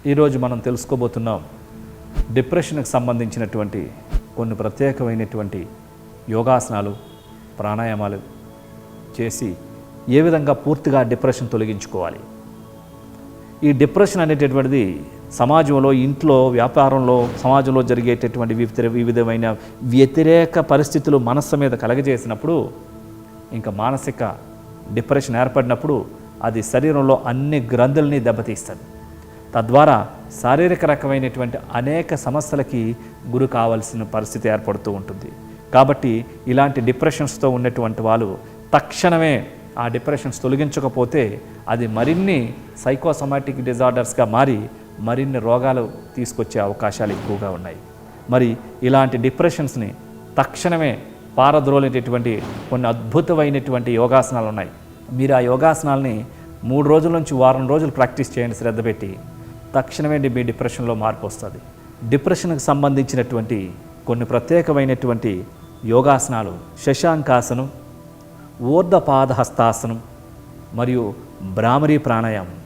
ఈరోజు మనం తెలుసుకోబోతున్నాం డిప్రెషన్కి సంబంధించినటువంటి కొన్ని ప్రత్యేకమైనటువంటి యోగాసనాలు, ప్రాణాయామాలు చేసి ఏ విధంగా పూర్తిగా డిప్రెషన్ తొలగించుకోవాలి. ఈ డిప్రెషన్ అనేటటువంటిది సమాజంలో, ఇంట్లో, వ్యాపారంలో, సమాజంలో జరిగేటటువంటి వివిధమైన వ్యతిరేక పరిస్థితులు మనస్సు మీద కలగజేసినప్పుడు, ఇంకా మానసిక డిప్రెషన్ ఏర్పడినప్పుడు అది శరీరంలో అన్ని గ్రంథుల్ని దెబ్బతీస్తుంది. తద్వారా శారీరక రకమైనటువంటి అనేక సమస్యలకి గురి కావాల్సిన పరిస్థితి ఏర్పడుతూ ఉంటుంది. కాబట్టి ఇలాంటి డిప్రెషన్స్తో ఉన్నటువంటి వాళ్ళు తక్షణమే ఆ డిప్రెషన్స్ తొలగించకపోతే అది మరిన్ని సైకోసమాటిక్ డిజార్డర్స్గా మారి మరిన్ని రోగాలు తీసుకొచ్చే అవకాశాలు ఎక్కువగా ఉన్నాయి. మరి ఇలాంటి డిప్రెషన్స్ని తక్షణమే పారద్రోలేటటువంటి కొన్ని అద్భుతమైనటువంటి యోగాసనాలు ఉన్నాయి. మీరు ఆ యోగాసనాలని 3 రోజుల నుంచి వారం రోజులు ప్రాక్టీస్ చేయండి శ్రద్ధ పెట్టి. తక్షణమే మీ డిప్రెషన్లో మార్పు వస్తుంది. డిప్రెషన్కి సంబంధించినటువంటి కొన్ని ప్రత్యేకమైనటువంటి యోగాసనాలు శశాంకాసనం, ఊర్ధపాదహస్తాసనం మరియు భ్రామరీ ప్రాణాయామం.